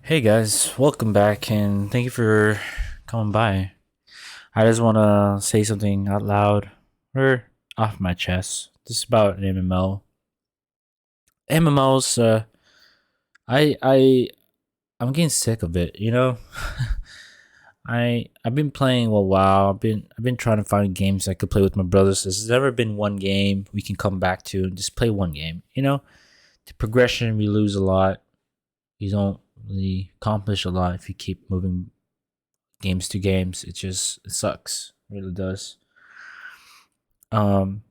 Hey guys, welcome back and thank you for coming by. I just want to say something out loud or off my chest. This is about an MMO. MMOs, I'm getting sick of it. I've been playing a while. I've been trying to find games I could play with my brothers. There's never been one game we can come back to and just play one game. The progression we lose a lot. You don't really accomplish a lot if you keep moving games to games. It sucks. It really does. Um,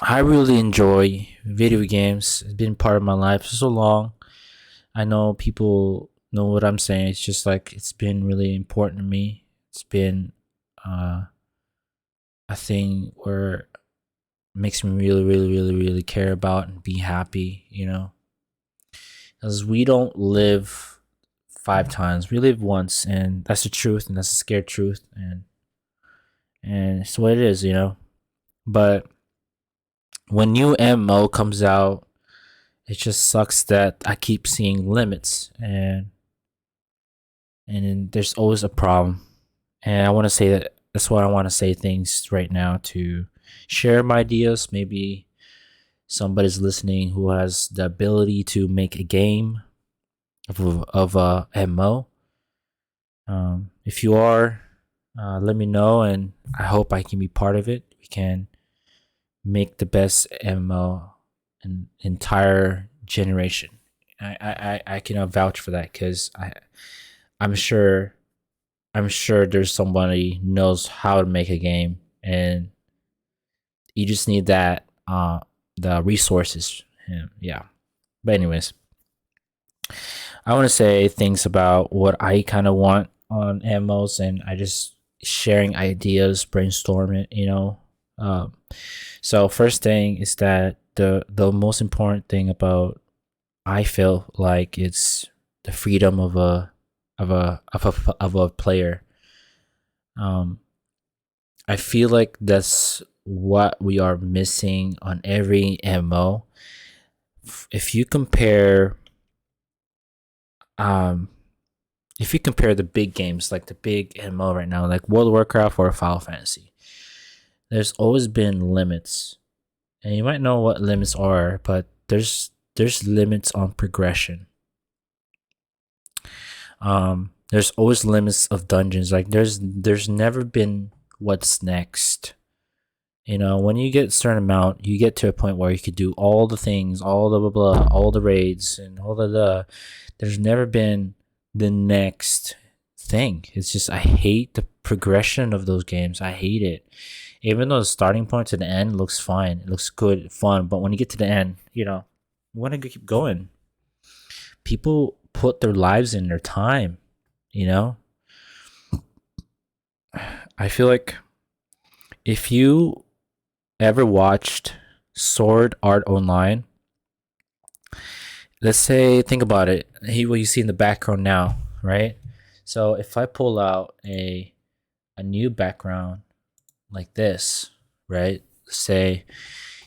I really enjoy video games. It's been part of my life for so long. I know people know what I'm saying. It's just like it's been really important to me. It's been uh, a thing where it makes me really, really, really, really care about and be happy. Because we don't live five times. We live once, and that's the truth, and that's the scared truth, and it's what it is. But when new MMO comes out, it just sucks that I keep seeing limits and then there's always a problem. And I want to say that's why I want to say things right now to share my ideas. Maybe somebody's listening who has the ability to make a game of a MMO. If you are, let me know, and I hope I can be part of it. We can make the best MMO in entire generation. I can vouch for that because I'm sure there's somebody knows how to make a game, and you just need that the resources. Yeah. But anyways, I want to say things about what I kind of want on MMOs, and I just sharing ideas, brainstorm it. Um, so first thing is that the most important thing about I feel like it's the freedom of a player. Um, I feel like that's what we are missing on every MMO. If you compare, um, if you compare the big games like the big MMO right now, like World of Warcraft or Final Fantasy, there's always been limits, and you might know what limits are, but there's limits on progression. There's always limits of dungeons. Like there's never been what's next. When you get a certain amount, you get to a point where you could do all the things, all the blah blah, all the raids, and all the. There's never been the next thing. It's just I hate the progression of those games. I hate it. Even though the starting point to the end looks fine, it looks good, fun, but when you get to the end, you want to keep going. People put their lives in their time. You know, I feel like if you ever watched Sword Art Online, let's say think about it. What you see in the background now, right? So if I pull out a new background like this, right? Say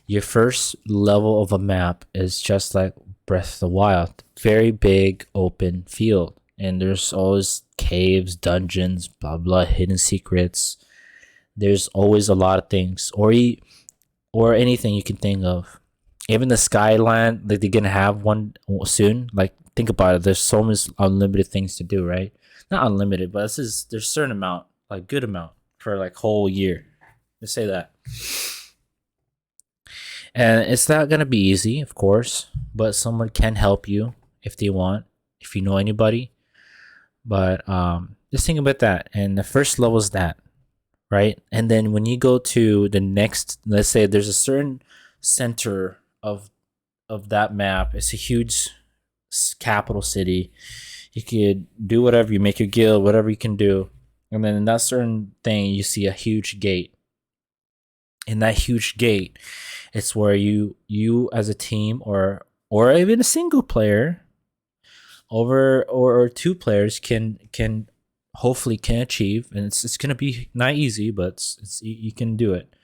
your first level of a map is just like Breath of the Wild, very big open field, and there's always caves, dungeons, blah blah, hidden secrets. There's always a lot of things, or anything you can think of. Even the Skyline, like they're gonna have one soon. Like think about it. There's so much unlimited things to do, right? Not unlimited, but there's a certain amount, like good amount for like whole year. Let's say that. And it's not gonna be easy, of course, but someone can help you if they want, if you know anybody. But just think about that. And the first level is that, right? And then when you go to the next, let's say there's a certain center of that map. It's a huge capital city. You could do whatever, you make your guild, whatever you can do. And then in that certain thing, you see a huge gate. In that huge gate, it's where you as a team or even a single player over or two players can hopefully can achieve, and it's gonna be not easy, but you can do it.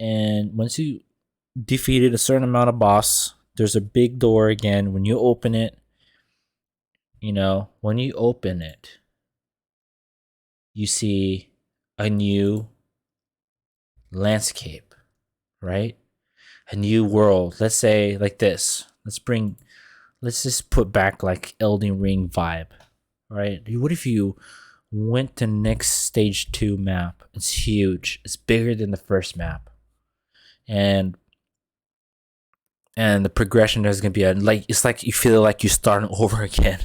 And once you defeated a certain amount of boss, there's a big door again. When you open it, when you open it, you see a new landscape, right? A new world. Let's say like this. Let's just put back like Elden Ring vibe, right? What if you went to next stage 2 map? It's huge. It's bigger than the first map. And the progression is gonna be like it's like you feel like you're starting over again.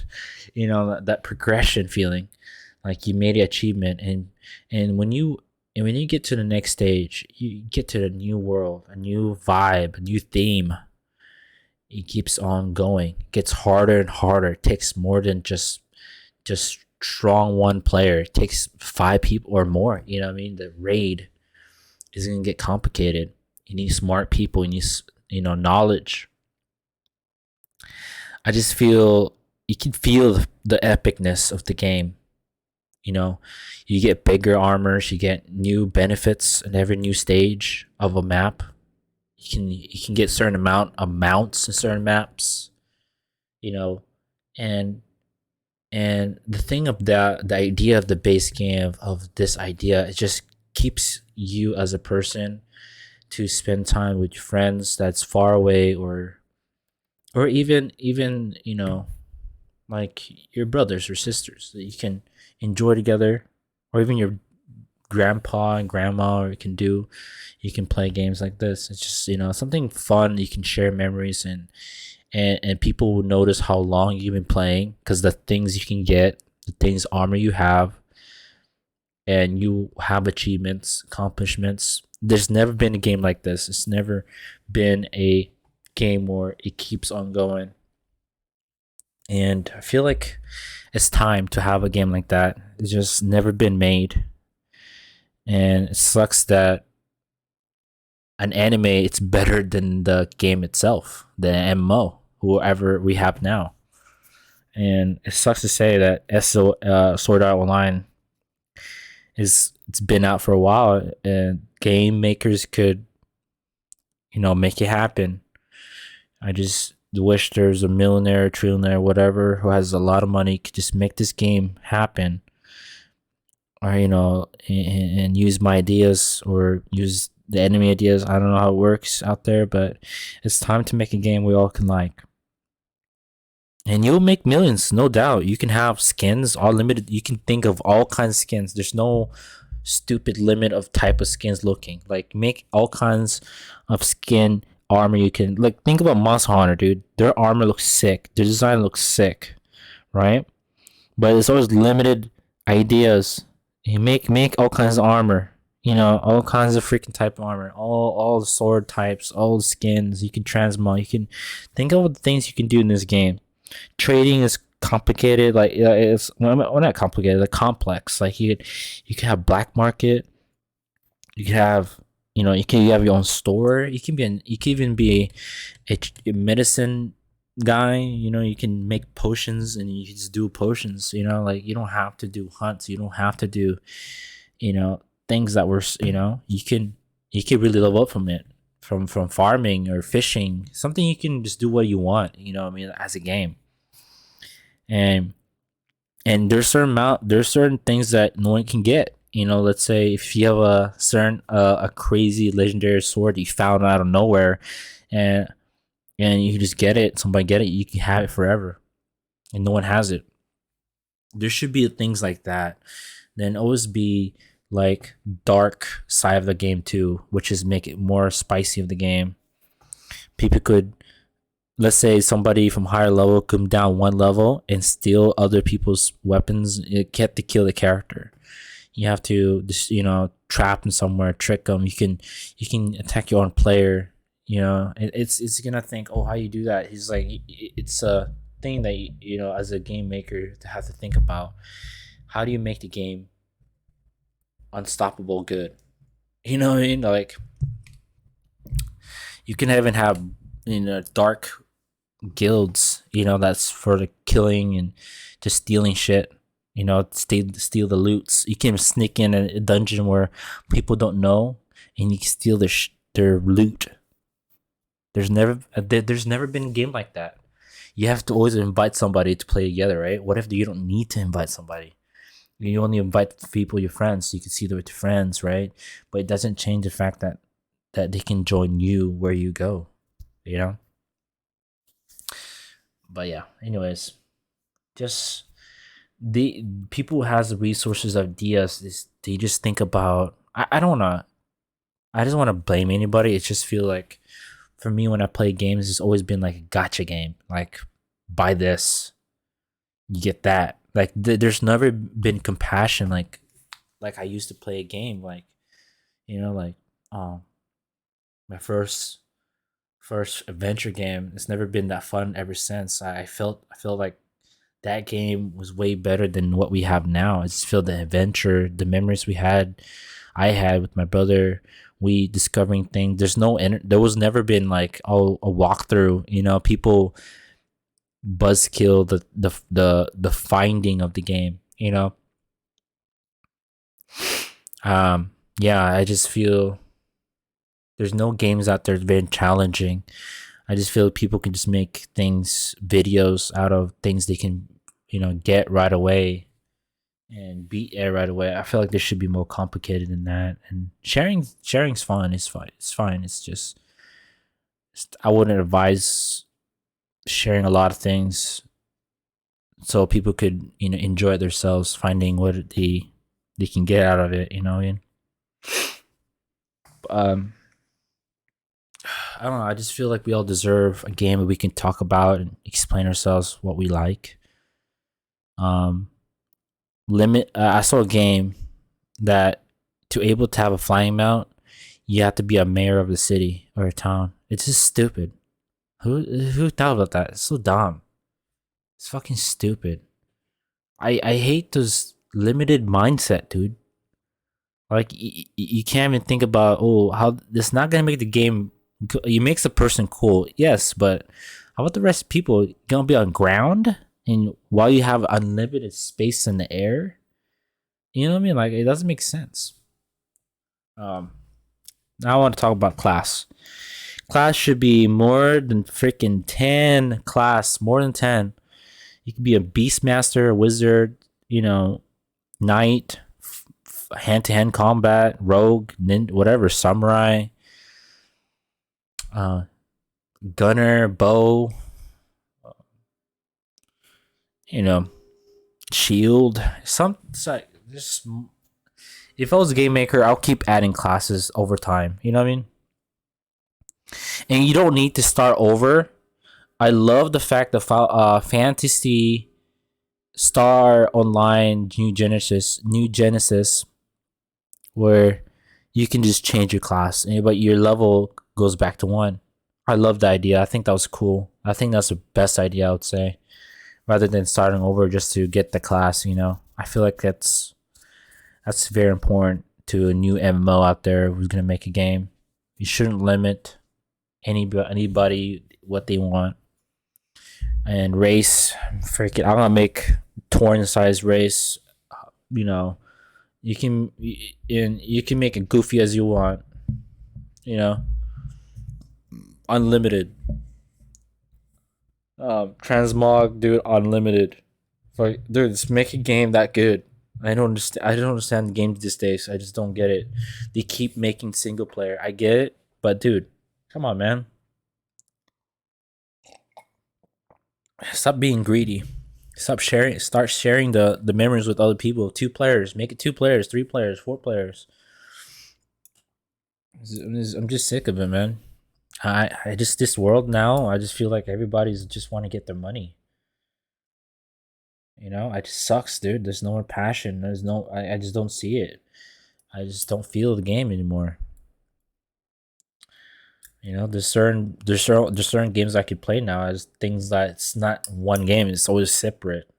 That progression feeling, like you made an achievement, and when you get to the next stage, you get to a new world, a new vibe, a new theme. It keeps on going. It gets harder and harder. It takes more than just strong one player. It takes 5 people or more. You know what I mean? The raid is gonna get complicated. You need smart people. You need knowledge. I just feel you can feel the epicness of the game. You know, you get bigger armors, you get new benefits in every new stage of a map. You can get certain amount of mounts in certain maps. You know, and the thing of the idea of the base game of this idea, it just keeps you as a person to spend time with friends that's far away, or even like your brothers or sisters that you can enjoy together, or even your grandpa and grandma, or you can play games like this. It's just something fun. You can share memories, and people will notice how long you've been playing, because the things you can get, the things armor you have, and you have achievements, accomplishments. There's never been a game like this. It's never been a game where it keeps on going. And I feel like it's time to have a game like that. It's just never been made. And it sucks that an anime it's better than the game itself, the MMO, whoever we have now. And it sucks to say that Sword Art Online it's been out for a while, and game makers could make it happen. I just wish there's a millionaire, trillionaire, whatever, who has a lot of money, could just make this game happen, or and use my ideas, or use the enemy ideas. I don't know how it works out there, but it's time to make a game we all can like. And you'll make millions, no doubt. You can have skins, all limited. You can think of all kinds of skins. There's no stupid limit of type of skins looking. Like, make all kinds of skin armor you can. Like, think about Monster Hunter, dude. Their armor looks sick. Their design looks sick, right? But it's always limited ideas. You make all kinds of armor. All kinds of freaking type of armor. All the sword types, all the skins. You can transmog. You can think of the things you can do in this game. Trading is complicated. Like, it's not complicated, like complex. Like, you can have black market. You can have you have your own store. You can even be a medicine guy. You can make potions, and you can just do potions. Like, you don't have to do hunts. You don't have to do things that were you can really level up from it, from farming or fishing, something you can just do what you want, what I mean, as a game. And there's certain things that no one can get. Let's say if you have a crazy legendary sword you found out of nowhere, and you just get it, somebody get it, you can have it forever, and no one has it. There should be things like that. Then always be like dark side of the game too, which is make it more spicy of the game. People could, let's say somebody from higher level come down one level and steal other people's weapons. You have to kill the character. You have to just trap them somewhere, trick them. You can attack your own player. It's gonna think, oh, how you do that? He's like, it's a thing that as a game maker to have to think about. How do you make the game unstoppable good? You know what I mean? Like, you can even have dark guilds, that's for the killing and just stealing shit. Steal the loots. You can sneak in a dungeon where people don't know, and you can steal their loot. There's never been a game like that. you have to always invite somebody to play together, right? What if you don't need to invite somebody? You only invite people, your friends, so you can see them with your friends, right? But it doesn't change the fact that they can join you where you go, you know. But yeah, anyways, just the people who has the resources, ideas, is they just think about. I don't wanna. I just want to blame anybody. It just feel like for me when I play games, it's always been like a gotcha game. Like buy this, you get that. Like there's never been compassion. Like I used to play a game. Like like um my first adventure game. It's never been that fun ever since. I feel like that game was way better than what we have now. I just feel the adventure, the memories I had with my brother, we discovering things. There was never been like a walkthrough. People buzzkill the finding of the game. Yeah, I just feel there's no games out there very challenging. I just feel people can just make videos out of things they can, get right away and beat it right away. I feel like this should be more complicated than that. And sharing's fun. It's fine. It's fine. It's just I wouldn't advise sharing a lot of things so people could enjoy themselves, finding what they can get out of it. What I mean? Um, I don't know. I just feel like we all deserve a game that we can talk about and explain ourselves what we like. Um, limit. I saw a game that to able to have a flying mount, you have to be a mayor of the city or a town. It's just stupid. Who thought about that? It's so dumb. It's fucking stupid. I hate those limited mindset, dude. Like you can't even think about how this not gonna make the game. It makes a person cool, yes, but how about the rest of people gonna be on ground and while you have unlimited space in the air? You know what I mean? Like it doesn't make sense. Um, now I want to talk about class. Class should be more than freaking 10 class, more than 10. You could be a beastmaster, a wizard, knight, hand-to-hand combat, rogue, whatever, samurai, uh, gunner, bow, you know, shield. It's like just if I was a game maker, I'll keep adding classes over time. You know what I mean? And you don't need to start over. I love the fact that Fantasy Star Online New Genesis, where you can just change your class, but your level goes back to 1. I love the idea. I think that was cool. I think that's the best idea, I would say, rather than starting over just to get the class. I feel like that's very important to a new MMO out there who's gonna make a game. You shouldn't limit anybody what they want. And race, freaking, I'm gonna make torn size race. You know, you can make it goofy as you want. Unlimited. Transmog, dude, unlimited. Like, dude, just make a game that good. I don't understand. I don't understand the games these days. I just don't get it. They keep making single player. I get it, but dude, come on, man. Stop being greedy. Stop sharing. Start sharing the memories with other people. 2 players. Make it 2 players, 3 players, 4 players. I'm just sick of it, man. I just this world now. I just feel like everybody's just want to get their money. I just sucks, dude. There's no more passion. There's no. I just don't see it. I just don't feel the game anymore. There's certain games I could play now as things that it's not one game. It's always separate.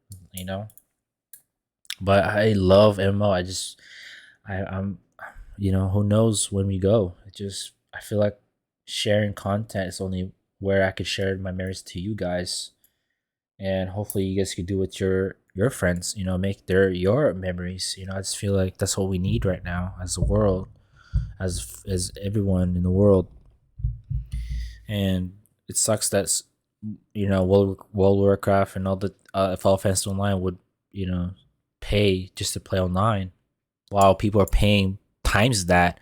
But I love MMO. I'm who knows when we go. I feel like sharing content is only where I could share my memories to you guys, and hopefully you guys could do with your friends. Make your memories. I just feel like that's what we need right now as a world, as everyone in the world. And it sucks that World Warcraft and all the Final Fantasy Online would you know pay just to play online, while people are paying times that.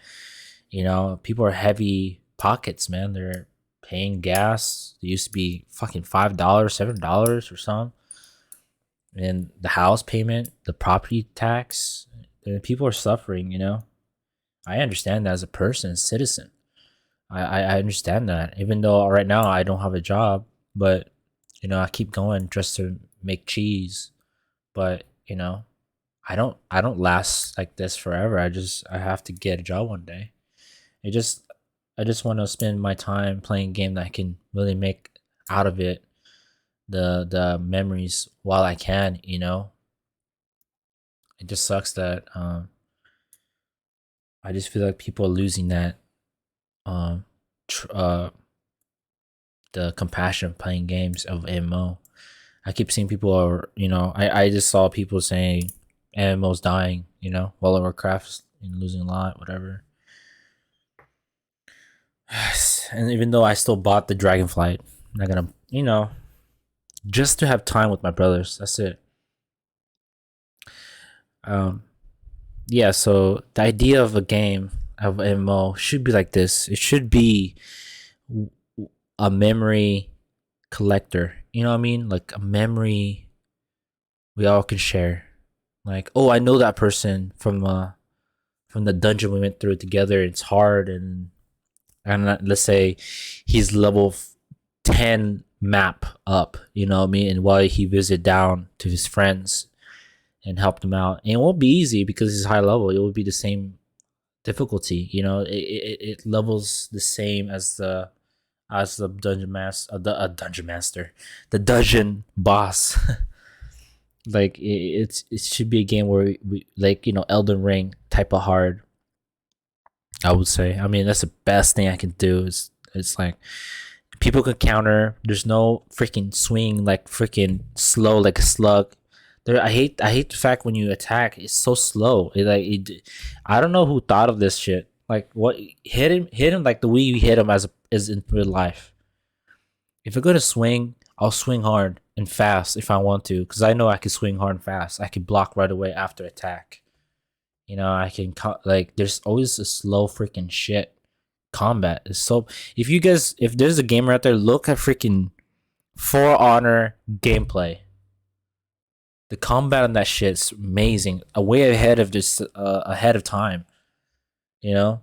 People are heavy pockets, man. They're paying gas. It used to be fucking $5, $7 or something. And the house payment, the property tax, people are suffering. I understand that as a person, citizen. I understand that. Even though right now I don't have a job, but I keep going just to make cheese. But I don't last like this forever. I have to get a job one day. It just I just want to spend my time playing a game that I can really make out of it the memories while I can. It just sucks that I just feel like people are losing that um tr- uh the compassion of playing games of MMO. I keep seeing people are I just saw people saying MMO's dying, World of Warcraft's losing a lot, whatever. And even though I still bought the Dragonflight, I'm not gonna just to have time with my brothers. That's it. Um, yeah. So the idea of a game of MMO should be like this. It should be a memory collector. You know what I mean? Like a memory we all can share. Like, oh, I know that person from the dungeon we went through together. It's hard, and let's say he's level 10 map up. You know what I mean? And while he visit down to his friends and help them out. And it won't be easy because it's high level. It will be the same difficulty. It levels the same as the dungeon master, the dungeon boss. Like it should be a game where we like Elden Ring type of hard. I would say. I mean, that's the best thing I can do. It's like people could counter. There's no freaking swing like freaking slow like a slug. I hate the fact when you attack, it's so slow. I don't know who thought of this shit. Like what hit him like the way you hit him as in real life. If I'm gonna swing, I'll swing hard and fast if I want to, because I know I can swing hard and fast. I can block right away after attack. I can like there's always a slow freaking shit combat. Is so if there's a gamer out there, look at freaking For Honor gameplay. The combat on that shit's amazing. Way ahead of this, ahead of time. You know,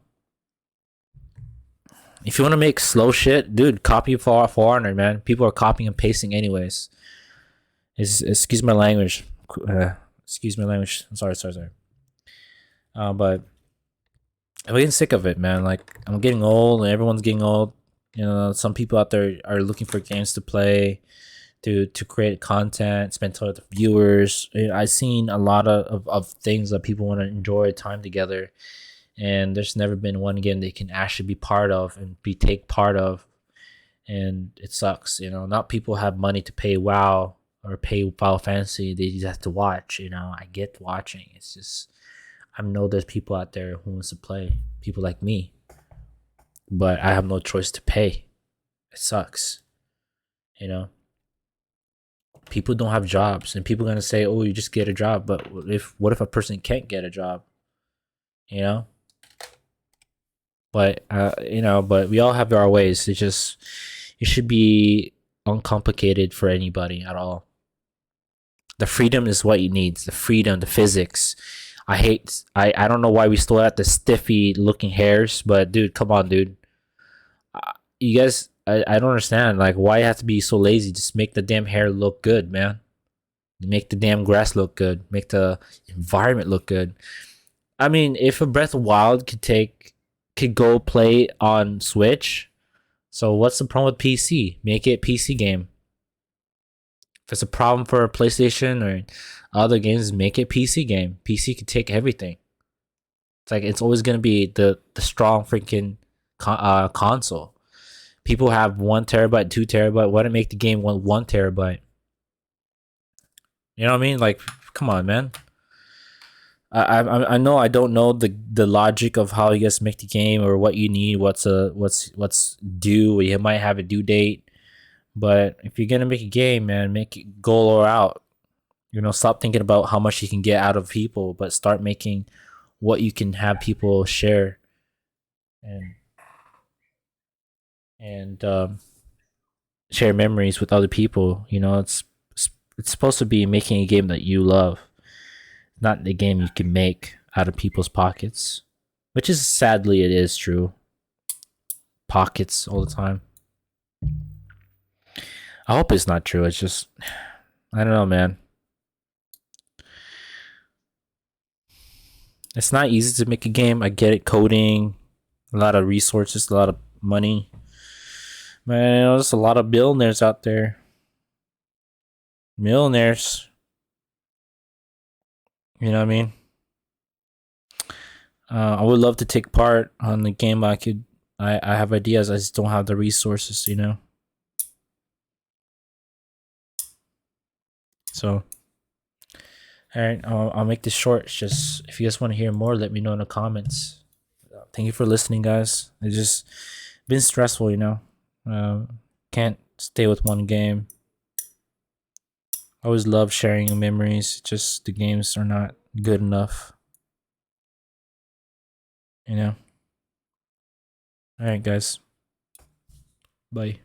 if you want to make slow shit, dude, copy For Honor, man. People are copying and pasting anyways. Excuse my language. Excuse my language. I'm sorry, sorry, sorry. But I'm getting sick of it, man. Like I'm getting old, and everyone's getting old. Some people out there are looking for games to play, to create content, spend time with the viewers. I've seen a lot of things that people want to enjoy time together, and there's never been one game they can actually be part of and be take part of, and it sucks. Not people have money to pay WoW or pay Final Fantasy. They just have to watch. I get watching. It's just I know there's people out there who wants to play, people like me, but I have no choice to pay. It sucks. You know, people don't have jobs, and people are gonna say, "Oh, you just get a job." But what if a person can't get a job? You know. But we all have our ways. It should be uncomplicated for anybody at all. The freedom is what you need. The freedom, the physics. I don't know why we still have the stiffy looking hairs, but dude, come on, dude. You guys, I don't understand. Like, why you have to be so lazy? Just make the damn hair look good, man. Make the damn grass look good. Make the environment look good. I mean, if a Breath of Wild could go play on Switch, so what's the problem with PC? Make it PC game. If it's a problem for PlayStation or other games, make it PC game. PC can take everything. It's always gonna be the strong freaking console. People have 1 terabyte, 2 terabyte. Why don't make the game 1 terabyte? You know what I mean? Like, come on, man. I know I don't know the logic of how you guys make the game or what you need. What's due? You might have a due date, But if you're gonna make a game, man, make it goal or out. Stop thinking about how much you can get out of people, but start making what you can have people share and and share memories with other people. It's supposed to be making a game that you love, not the game you can make out of people's pockets, which is sadly it is true. Pockets all the time. I hope it's not true. It's just I don't know, man. It's not easy to make a game. I get it, coding, a lot of resources, a lot of money. Man, there's a lot of billionaires out there. Millionaires. You know what I mean? I would love to take part on the game. I have ideas. I just don't have the resources. So, all right, I'll make this short. It's just if you guys want to hear more, let me know in the comments. Thank you for listening, guys. It's just been stressful. Can't stay with one game. I always love sharing memories. Just the games are not good enough. All right, guys. Bye.